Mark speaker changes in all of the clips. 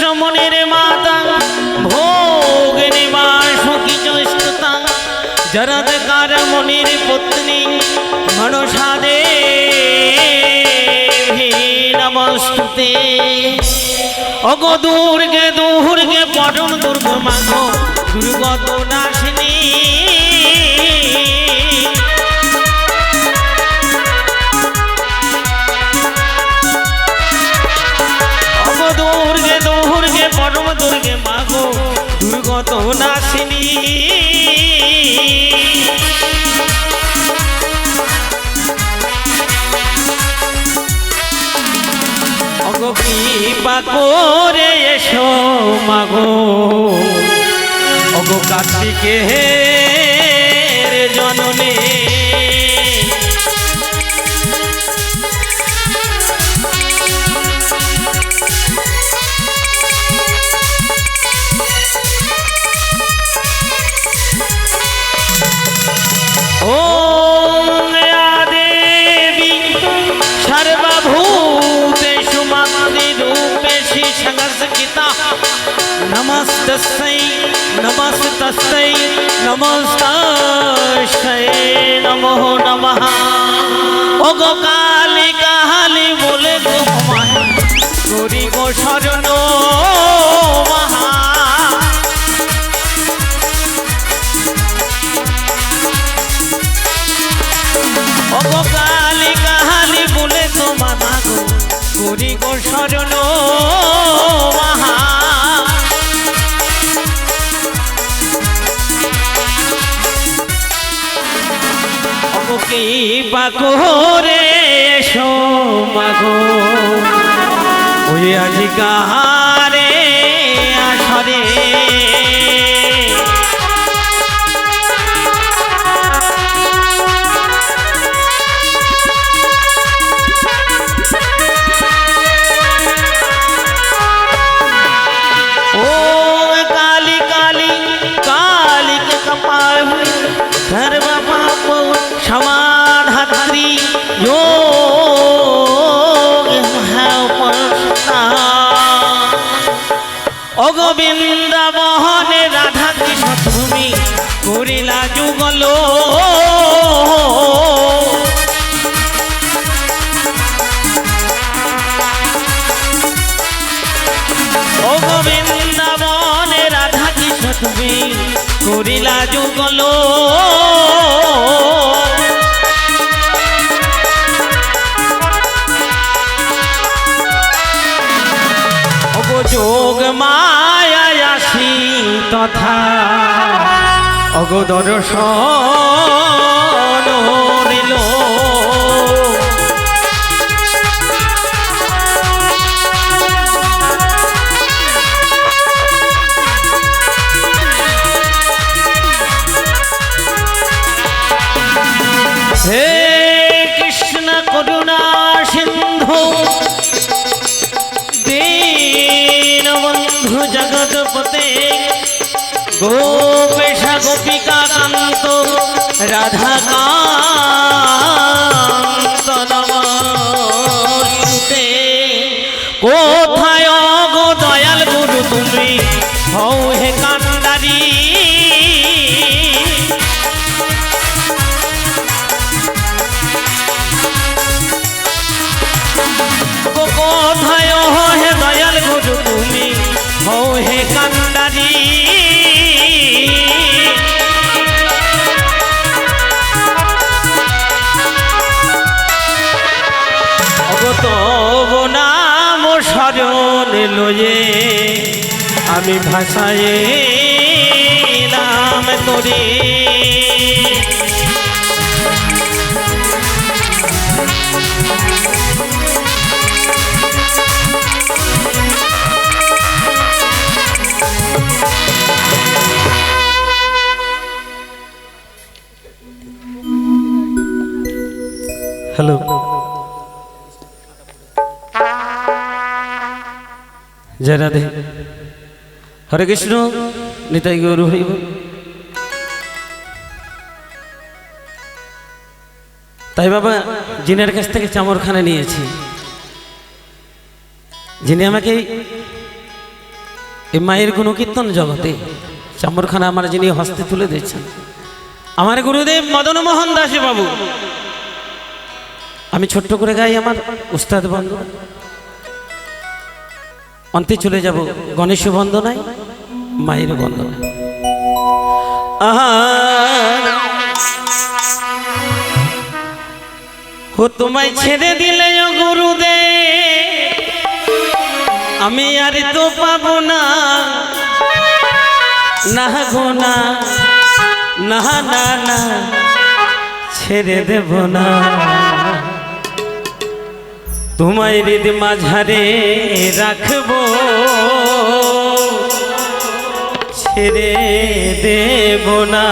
Speaker 1: শ্রমণের মাতা ভোগ নিবাস কিচস্তুতা জরৎকার মুনির পত্নী মনসা দেবী নমস্তুতে। অগো দুর্গে দুর্গে পরম দুর্গা মাগো দুর্গত নাশিনী। অগো দুর্গে দুর্গে পরম দুর্গে মাগো দুর্গত নাশিনী। অগো কৃপা করে এসো মাগো অগো কার্তিকের জননী। ওম या देवी सर्वभूतेषु मातृरूपेषु संस्थिता नमस्तस्यै नमस्तस्यै नमस्तस्यै नमो नमः। ओगो काली काली बोले गो माया करी गो शरण महा। ओगो काली काली बोले गो मामा गो करी गो शरण महा। ओगो কৃপা করে এসো মাগো ওই আজি কাহারে আসরে। समाधात्री योग है उपस्था। ओगो বৃন্দাবনে রাধা কৃষ্ণ তুমি করিলা যুগল। ওগো বৃন্দাবনে রাধা কৃষ্ণ তুমি করিলা যুগল। যোগ মায়া আসি তথা অগো দর্শন দিল। হে কৃষ্ণ করুণা সিন্ধু দীনবন্ধু জগৎপতে গোপেশা গোপিকা কান্ত রাধাকান্ত নমস্তুতে। কোথায় গো দয়াল গুরু তুমি হও হে কান্ডারি। কোথায় হে দয়াল গুরু তুমি হও হে কান্ডারি। তব নাম শরণ লয়ে আমি ভাষায় নাম তোরে। হ্যালো জয় রাধে হরে কৃষ্ণ নিতাই গৌর হরিব। তাই বাবা জিনের কাছ থেকে চামরখানা নিয়েছি, যিনি আমাকে এই মায়ের গুণকীর্তন জগতে চাম্বরখানা আমার যিনি হস্তে তুলে দিয়েছেন আমার গুরুদেব মদন মোহন দাস বাবু। আমি ছোট্ট করে গাই আমার উস্তাদ বন্ধু, অন্তে চলে যাব গণেশ বন্দনায়, মায়ের বন্দনায়। ও তোমায় ছেড়ে দিলে ও গুরুদেব আমি আর তো পাবো না, না গো না, না না না ছেড়ে দেব না। তোমায় হৃদ মাঝারে রাখবো, ছেড়ে দেব না।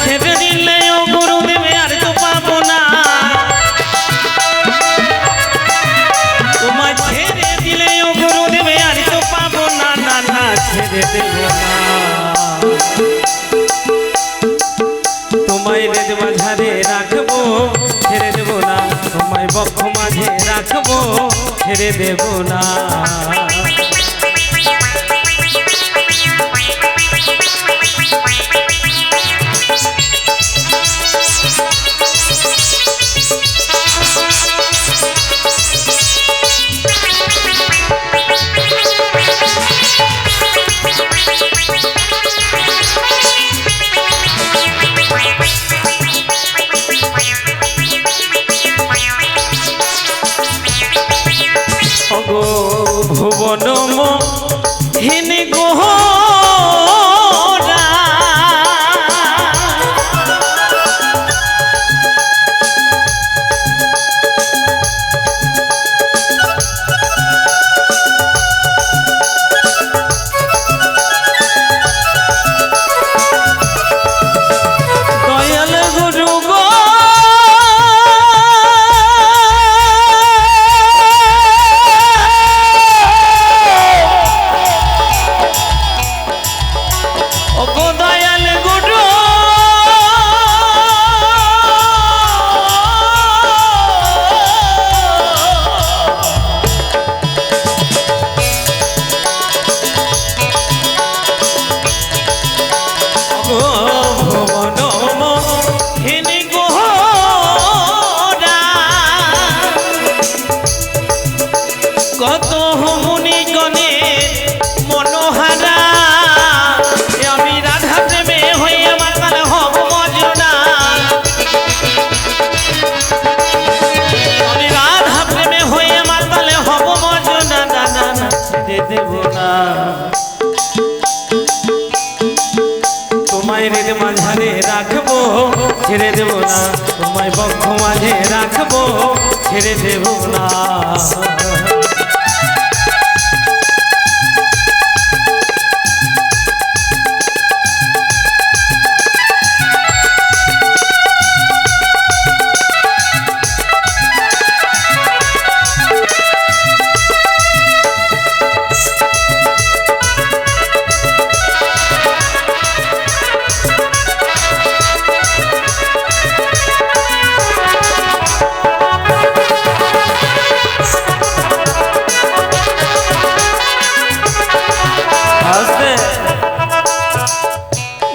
Speaker 1: ছেড়ে দিলে ও গুরুদেব আর তো পাবো না, তোমায় ছেড়ে দিলে ও গুরুদেব আর তো পাবো না, না না ছেড়ে দেব না। তোমায় হৃদ মাঝারে রাখবো, ছেড়ে দেব না। তোমায় বক্ষ মাঝে রাখবো, ছেড়ে দেব না। ভুবন মোহিন গোহরা দয়াল গুরু গো কত মুনি গণের মনোহারা, আমি রাধা প্রেমে হয়ে মাতাল হব মজনা, আমি রাধা প্রেমে হয়ে মাতাল হব মজনা, না না না ছেড়ে দেব না। তোমায় হৃদ মাঝারে রাখবো, ছেড়ে দেব না। তোমায় বক্ষ মাঝে রাখবো, ছেড়ে দেব না।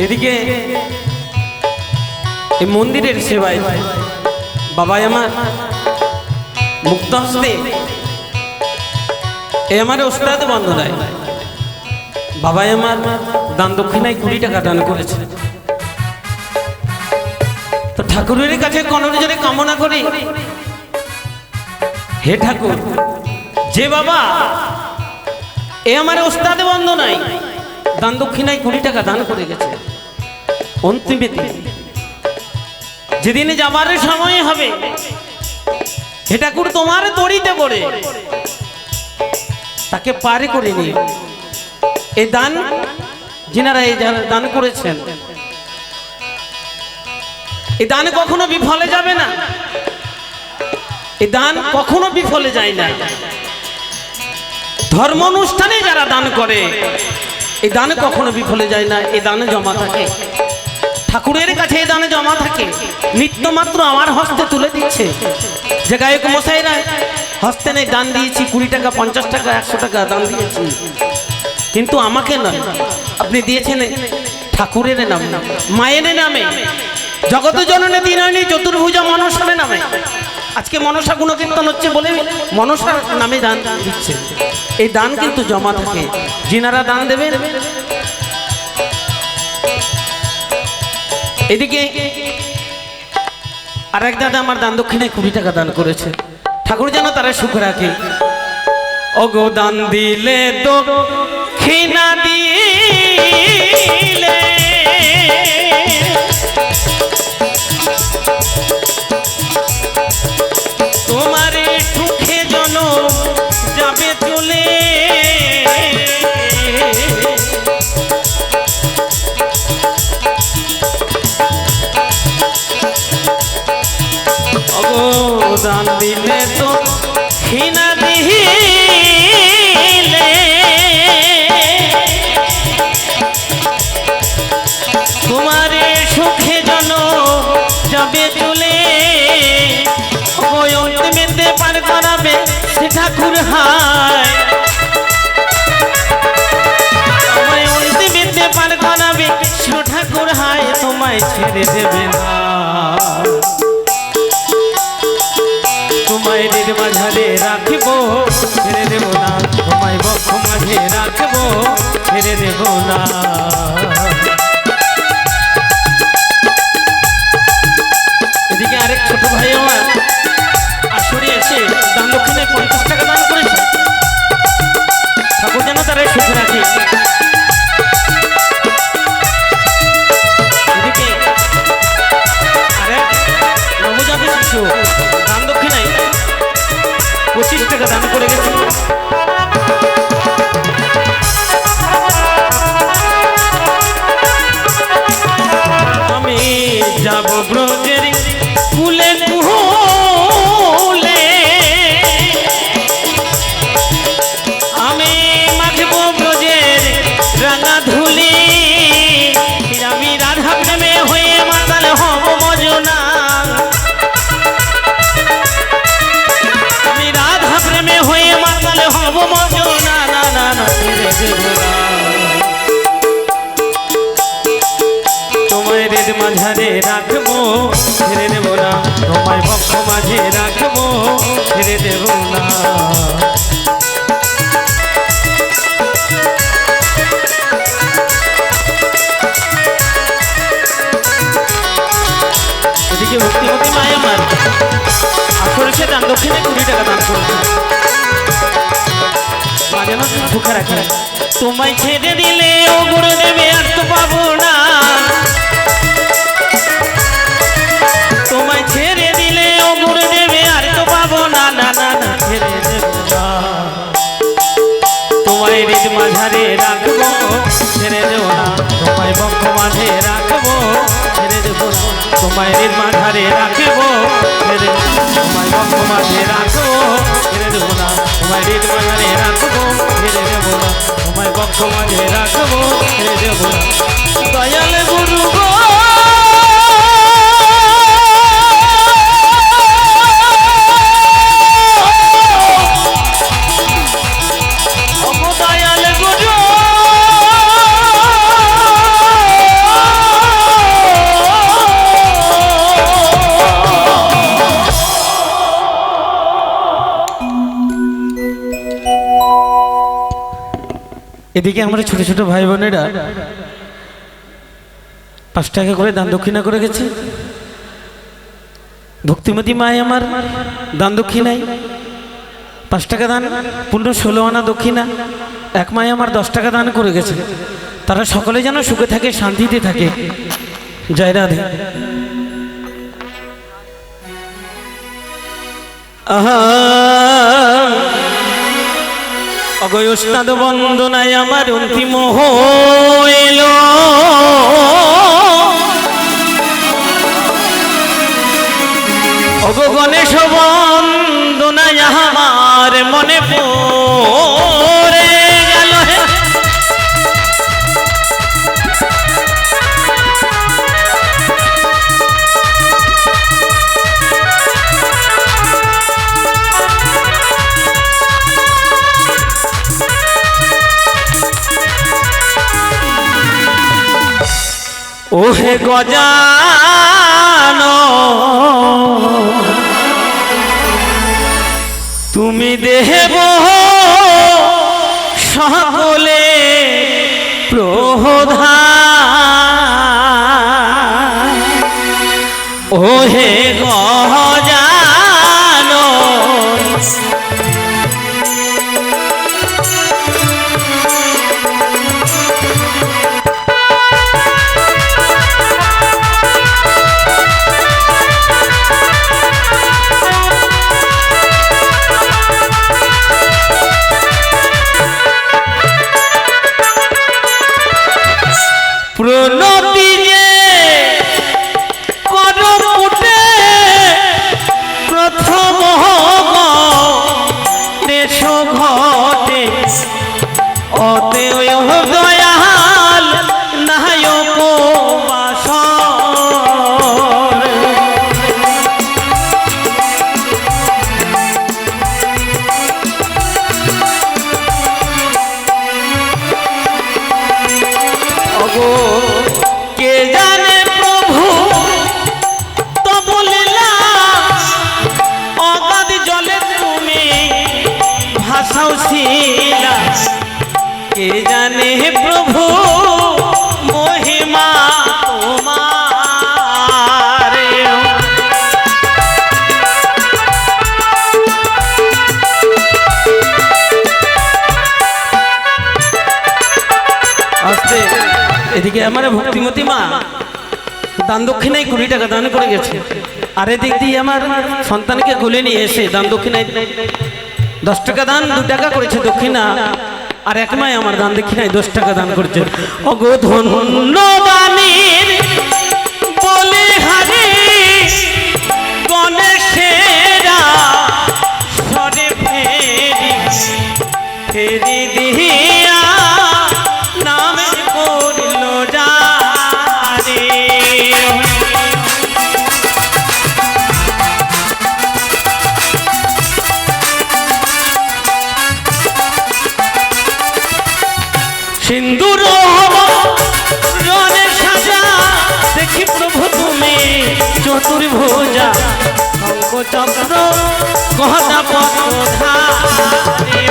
Speaker 1: এদিকে এই মন্দিরের সেবায় বাবাই আমার মুক্ত হস্তে এই আমার ওস্তাদ বন্ধনায় বাবাই আমার দান দক্ষিণায় 20 টাকা দান করেছে। তো ঠাকুরের কাছে কনজরে কামনা করি, হে ঠাকুর, যে বাবা এ আমার ওস্তাদ বন্ধনায় দান দক্ষিণায় 20 টাকা দান করে গেছে, অন্তিমে যেদিনে যাবার সময় হবে হে ঠাকুর তোমার তরিতে করে তাকে পার করে নিয়ে এই দান যিনারা এই দান করেছেন, এই দান কখনো বিফলে যাবে না, এই দান কখনো বিফলে যায় না। ধর্ম অনুষ্ঠানে যারা দান করে এই দান কখনো বিফলে যায় না, এই দানে জমা থাকে ঠাকুরের কাছে, এই দানে জমা থাকে। নিত্য মাত্র আমার হস্তে তুলে দিচ্ছে, যে গায়ক মশাইরা হস্তে নেই দান দিয়েছি, 20 টাকা 50 টাকা 100 টাকা দান দিয়েছি, কিন্তু আমাকে নয়, আপনি দিয়েছেন ঠাকুরের নামে, মায়ের নামে, জগত জননী দিনয়নী চতুর্ভুজা মনসার নামে। আজকে মনসা গুণকীর্তন হচ্ছে বলে মনসার নামে দান দিচ্ছে। এই দান কিন্তু জমা থাকে, যিনারা দান দেবেন। এদিকে আর এক দাদা আমার দান দক্ষিণায় 20 টাকা দান করেছে, ঠাকুর যেন তারা সুখ রাখে। ওগো দান দিলে দক্ষিণা দিলে তোমার সুখে জন যাবে চলে, দান দিলে তো দক্ষিণা দিলে তোমার সুখে জন যাবে চলে, মেতে পার করাবে সে ঠাকুর হায়, মেতে পার করাবে সে ঠাকুর হায়, তোমায় ছেড়ে দেবে না, তোমায় দিদ মাঝারে রাখবো ছেড়ে দেব না, তোমায় বক্ষ মাঝে রাখবো ছেড়ে দেব না। এদিকে আরেক ছোট ভাই আমার আসরে এসে দান দক্ষিণায় 50 টাকা দান করেছে, ঠাকুর যেন তারা সুখ রাখে। এদিকে আরেক নবজাত শিশু দান দক্ষিণায় 25 টাকা দান করে গেছে। আমি যাব ব্রজের কুলে কুলে, আমি মাখব ব্রজের রাঙা ধুলি, আমি রাধা প্রেমে হয়ে মাতাল হব মজনা, আমি রাধা প্রেমে হয়ে মাতাল হব মজনা, না না না ছেড়ে দেব না, তোমায় হৃদ মাঝারে রাখবো ছেড়ে দেব না, তোমায় বক্ষ মাঝে রাখবো ছেড়ে দেব না। এদিকে ভক্তিমতী মায় আমার আসলে সে দান দক্ষিণে 20 টাকা দান করেছে, মা যেন সুখে রাখে। তোমায় ছেড়ে দিলে ও গুরুদেবে আর তো পাবো না, তোমায় ছেড়ে দিলে ও গুরুদেবে আর তো পাবো না, না না না ছেড়ে দেব না, তোমায় হৃদ মাঝারে রাখবো ছেড়ে দেব না, তোমায় বক্ষ মাঝে রাখবো ছেড়ে দেব না, তোমায় হৃদ মাঝারে রাখবো ছেড়ে, তোমায় বক্ষ মাঝে রাখবো ছেড়ে দেব না, তোমায় হৃদ মাঝারে রাখবো ছেড়ে দেব না, তোমায় বক্ষ মাঝে রাখবো ছেড়ে দেব না। দয়াল গুরু গো এদিকে আমরা ছোট ছোট ভাই বোনেরা 5 টাকা করে দান দক্ষিণা করে গেছে। ভক্তিমতী মায় আমার দান দক্ষিণায় 5 টাকা দান, 15-16 আনা দক্ষিণা। এক মায় আমার 10 টাকা দান করে গেছে। তারা সকলে যেন সুখে থাকে, শান্তিতে থাকে। জয় রাধে। আহা অগয় উস্তাদ বন্দনায় আমার অন্তিম হইল অগ গণেশ বন্দনায় আমার মনে পড়ে গেল ওহে গজানো তুমি দেব সকলে প্রধান ওহে গজানো প্রণতি যে করপুটে প্রথম দেশ ঘটে অতএব দয়াল নায়ক বাসর অগো কে জানে প্রভু তব লীলা অগাধ জলে তুমি ভাসাও শিলা কে জানে প্রভু মহিমা তোমার আস্তে এদিকে আমার ভক্তিমতী মা দান দক্ষিণায় 20 টাকা দান করে গেছে আর এদিক দিয়ে আমার সন্তানকে কোলে নিয়ে এসে দান দক্ষিণায় 10 টাকা দান 2 টাকা করেছে দক্ষিণা আর এক মাই আমার দান দক্ষিণায় 10 টাকা দান করেছে অগো ধন্যবাণীর বলে হারি গণেশেরা সরে ফেরি ফেরি দিয়া নামে করল জারে সিন্দুর রনে সাজা দেখি প্রভু তুমি চতুর্ভুজা শঙ্খ চক্র গহনা পদ্মধারী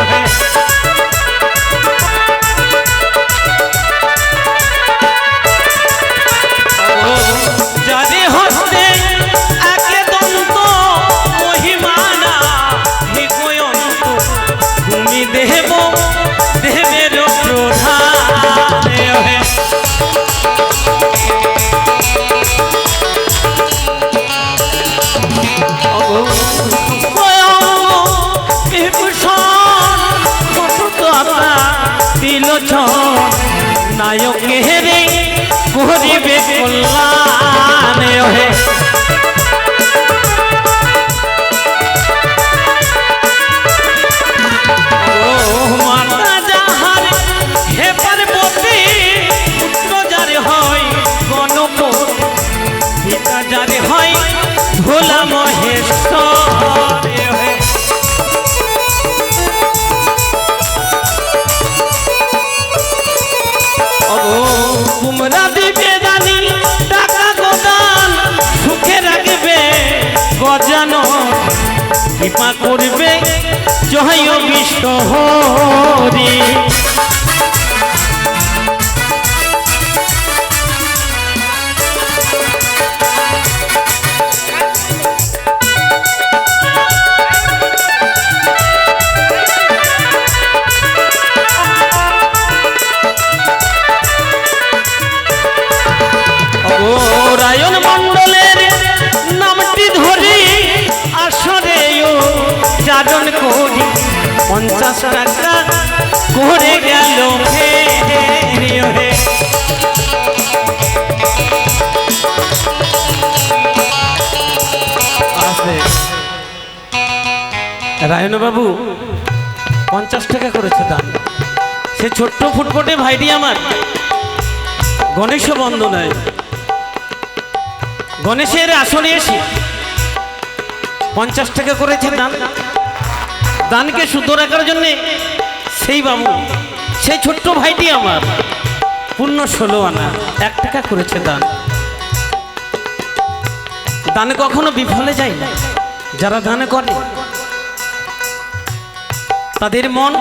Speaker 1: যারে হস্তে একে দন্ত মহিমানা হিকয়ন্ত তুমি দেব দেবের প্রধান নায়ক হেরে করিবে কল্যাণ হে মাতা যাহার হে পার্বতী পুত্র যারে হয় গণপতি পিতা যারে হয় ভোলা মহেশ্বর হে তোমরা দিবে দানি টাকা গোদান সুখে রাখবে গজানো কৃপা করবে জয় বিষ্ণু হরি রায়ন মণ্ডলের নামটি ধরি আসরে চারণ করি 50 টাকা করে গেল রায়ন বাবু 50 টাকা করেছে দান। সে ছোট্ট ফুটফুটে ভাইটি আমার গণেশ বন্দনায় গণেশের আসনে এসে 50 টাকা করেছে দান। দানকে শুদ্ধ রাখার জন্য সেই বাবু সেই ছোট্ট ভাইটি আমার পূর্ণ 16 আনা 1 টাকা করেছে দান। দান কখনো বিফলে যায় না। যারা দান করে তাদের মন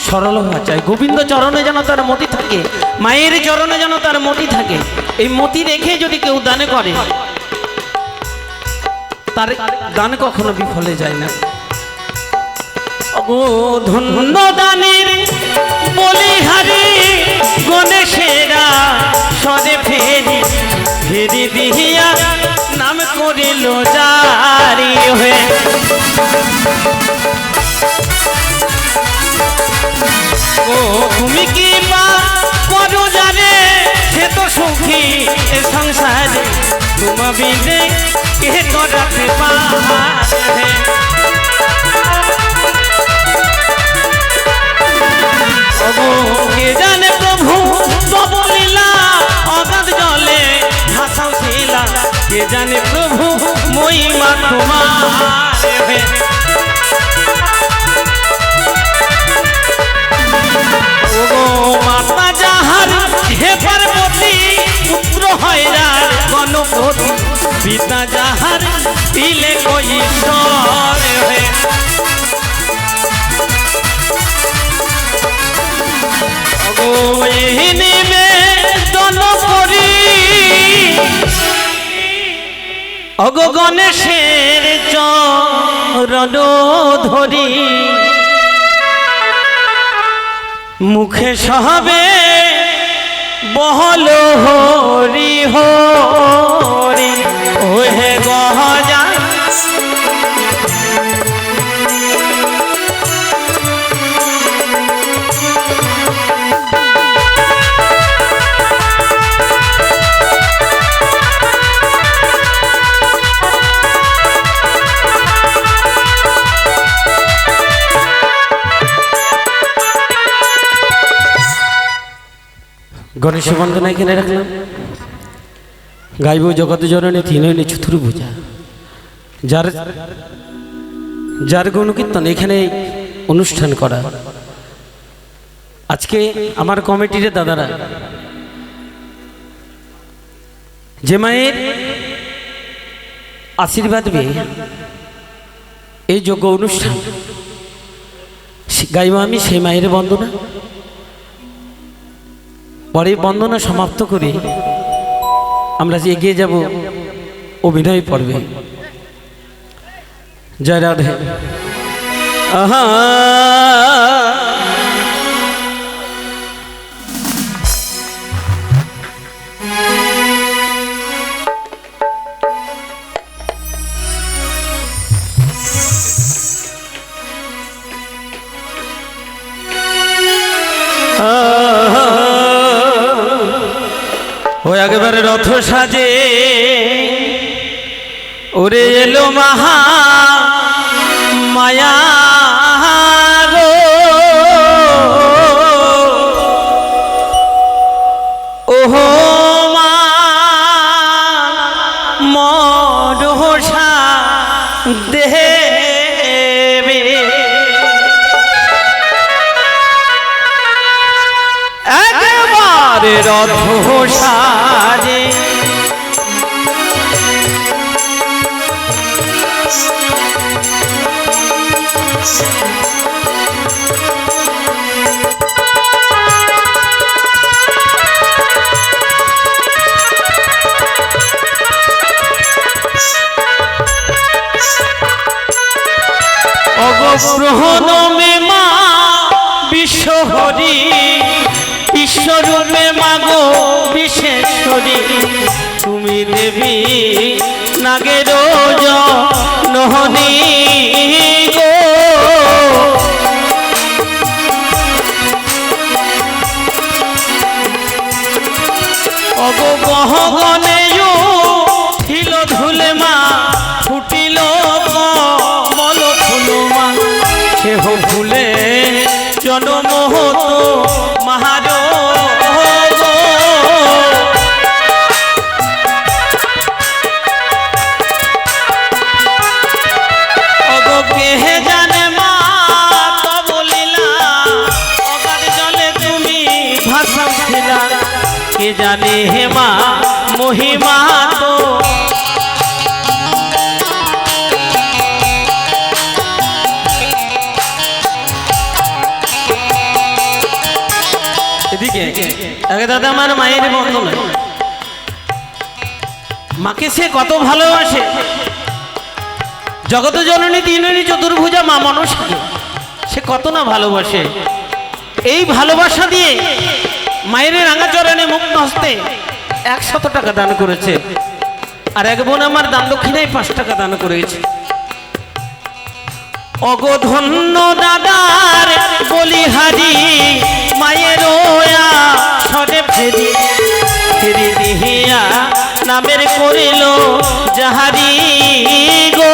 Speaker 1: সরল হওয়া চাই। গোবিন্দ চরণে যেন তার মতি থাকে, মায়ের চরণে যেন তার মতি থাকে। এই মতি রেখে যদি কেউ দান করে তার দান কখনো বিফলে যায় না। ও ধন্য দানের বলিহারি গণেশেরা সদে ফেরি ফেরি দিয়া নাম করিল জারি হয়ে। ও তুমি কি বা করো জানে সে তো সুখী এ সংসারে তোমা বিদে কে করাতে পারে। কে জানে প্রভু তব লীলা অগাধ জলে ভাসাও ছিলা। কে জানে প্রভু মহিমা তোমার। মাতা যাহার হে পার্বতী পুত্র হয় যার গণপতি। পিতা যাহার দিলে কৈশোর হয়ে। অগো গণেশের চরণ ধরি মুখে সবে বহল হরি হরি ওহে গহজা। গণেশ বন্দনা এখানে রাখলাম। গাইব জগৎ জননী তিনয়নী চতুর্ভুজা। যার যার গুণকীর্তন এখানে অনুষ্ঠান করা। আজকে আমার কমিটির দাদারা যে মায়ের আশীর্বাদ পেয়ে এই যোগ্য অনুষ্ঠান গাইব আমি সেই মায়ের বন্দনা। পরে বন্দনা সমাপ্ত করে আমরা যে এগিয়ে যাব অভিনয় পর্বে। জয় রাধে। আহা একেবারে রথ সাজে ওরে এলো মহা মায়া গো। ওহো মা মনসা দেবে একেবারে রথ সাজে অগপ্রহণমে মা বিশ্বহরি বিশ্বরূপে মাগো বিশেশ্বরী। তুমি দেবী নাগের জননী গো। জানে মা মহিমা তো এদিকে আগে দাদা আমার মায়ের বন্ধন মাকে সে কত ভালোবাসে জগত জননী তিননী চতুর্ভুজা মা মনসাকে সে কত না ভালোবাসে এই ভালোবাসা দিয়ে মায়ের রাঙা চরণে মুক্ত হস্তে 100 টাকা দান করেছে আর এক বোন আমার দান দক্ষিণায় 5 টাকা দান করেছে অগধন্য দাদার বলিহারি মায়ের ছড়ে ফেরি ফেরি দিহিয়া নামের করিল যাহারি গো